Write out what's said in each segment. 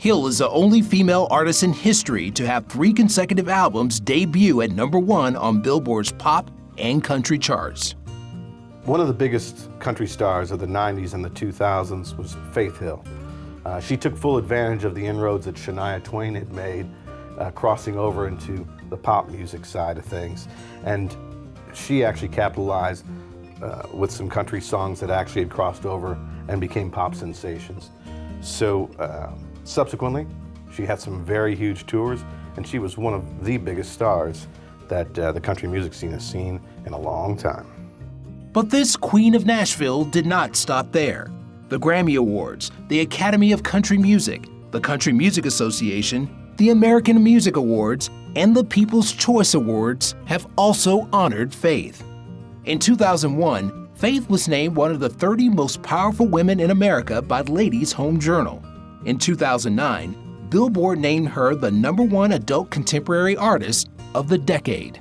Hill is the only female artist in history to have 3 consecutive albums debut at #1 on Billboard's pop and country charts. One of the biggest country stars of the 90s and the 2000s was Faith Hill. She took full advantage of the inroads that Shania Twain had made, crossing over into the pop music side of things. And she actually capitalized with some country songs that actually had crossed over and became pop sensations. So subsequently, she had some very huge tours, and she was one of the biggest stars that the country music scene has seen in a long time. But this Queen of Nashville did not stop there. The Grammy Awards, the Academy of Country Music, the Country Music Association, the American Music Awards, and the People's Choice Awards have also honored Faith. In 2001, Faith was named one of the 30 most powerful women in America by Ladies' Home Journal. In 2009, Billboard named her the #1 adult contemporary artist of the decade.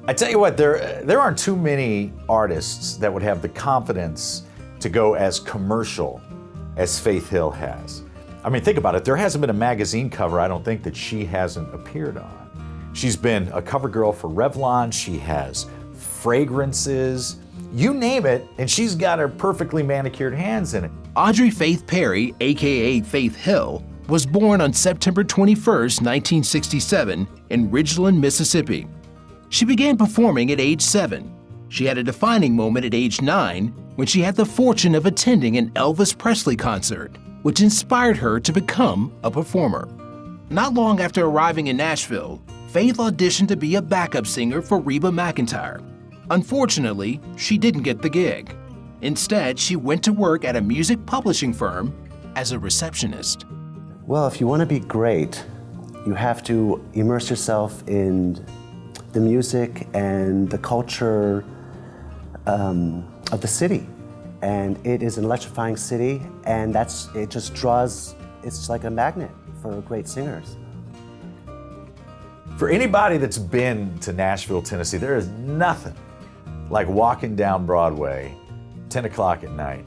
I tell you what, there aren't too many artists that would have the confidence to go as commercial as Faith Hill has. I mean, think about it. There hasn't been a magazine cover, I don't think, that she hasn't appeared on. She's been a cover girl for Revlon. She has fragrances, you name it, and she's got her perfectly manicured hands in it. Audrey Faith Perry, aka Faith Hill, was born on September 21, 1967, in Ridgeland, Mississippi. She began performing at age 7. She had a defining moment at age 9 when she had the fortune of attending an Elvis Presley concert, which inspired her to become a performer. Not long after arriving in Nashville, Faith auditioned to be a backup singer for REBA McEntire. Unfortunately, she didn't get the gig. Instead, she went to work at a music publishing firm as a receptionist. Well, if you want to be great, you have to immerse yourself in the music and the culture of the city. And it is an electrifying city, and it just draws, it's like a magnet for great singers. For anybody that's been to Nashville, Tennessee, there is nothing like walking down Broadway, 10 o'clock at night,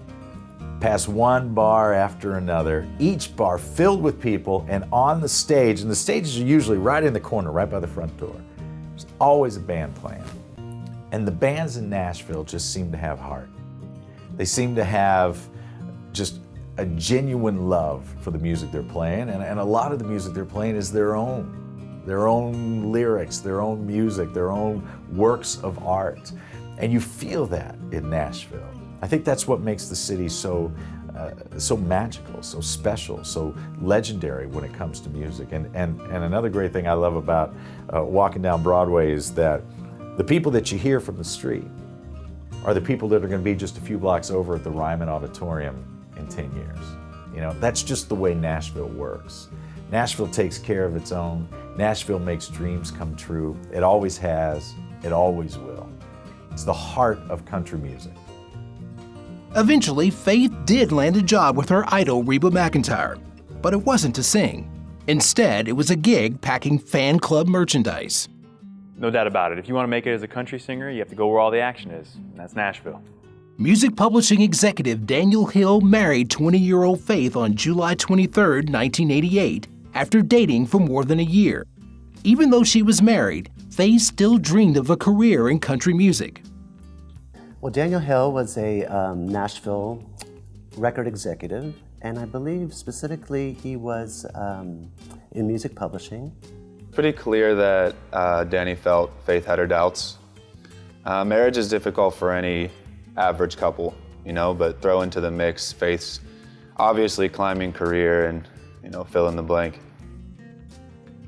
past one bar after another, each bar filled with people, and on the stage, and the stages are usually right in the corner, right by the front door, there's always a band playing. And the bands in Nashville just seem to have heart. They seem to have just a genuine love for the music they're playing, and a lot of the music they're playing is their own lyrics, their own music, their own works of art. And you feel that in Nashville. I think that's what makes the city so magical, so special, so legendary when it comes to music. And another great thing I love about walking down Broadway is that the people that you hear from the street are the people that are going to be just a few blocks over at the Ryman Auditorium in 10 years. You know, that's just the way Nashville works. Nashville takes care of its own. Nashville makes dreams come true. It always has, it always will. It's the heart of country music. Eventually, Faith did land a job with her idol Reba McEntire, but it wasn't to sing. Instead, it was a gig packing fan club merchandise. No doubt about it. If you want to make it as a country singer, you have to go where all the action is, and that's Nashville. Music publishing executive Daniel Hill married 20-year-old Faith on July 23, 1988, after dating for more than a year. Even though she was married, Faith still dreamed of a career in country music. Well, Daniel Hill was a Nashville record executive, and I believe specifically he was in music publishing. Pretty clear that Danny felt Faith had her doubts. Marriage is difficult for any average couple, but throw into the mix Faith's obviously climbing career and, fill in the blank.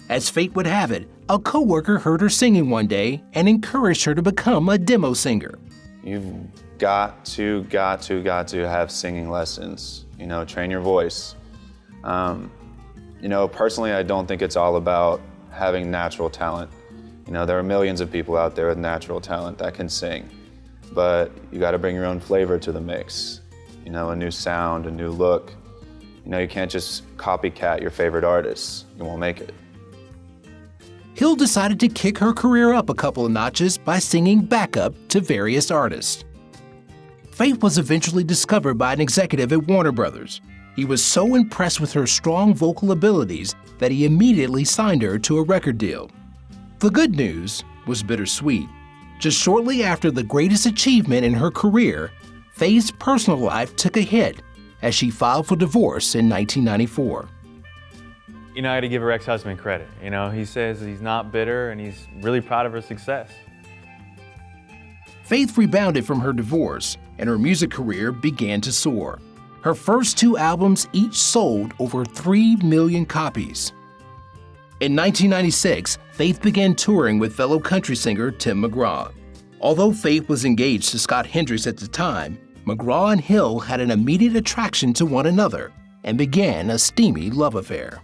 As fate would have it, a coworker heard her singing one day and encouraged her to become a demo singer. You've got to have singing lessons, train your voice. Personally, I don't think it's all about having natural talent. There are millions of people out there with natural talent that can sing, but you got to bring your own flavor to the mix. A new sound, a new look. You can't just copycat your favorite artists. You won't make it. Hill decided to kick her career up a couple of notches by singing backup to various artists. Faith was eventually discovered by an executive at Warner Brothers. He was so impressed with her strong vocal abilities that he immediately signed her to a record deal. The good news was bittersweet. Just shortly after the greatest achievement in her career, Faith's personal life took a hit as she filed for divorce in 1994. I got to give her ex-husband credit. He says he's not bitter and he's really proud of her success. Faith rebounded from her divorce and her music career began to soar. Her first 2 albums each sold over 3 million copies. In 1996, Faith began touring with fellow country singer Tim McGraw. Although Faith was engaged to Scott Hendricks at the time, McGraw and Hill had an immediate attraction to one another and began a steamy love affair.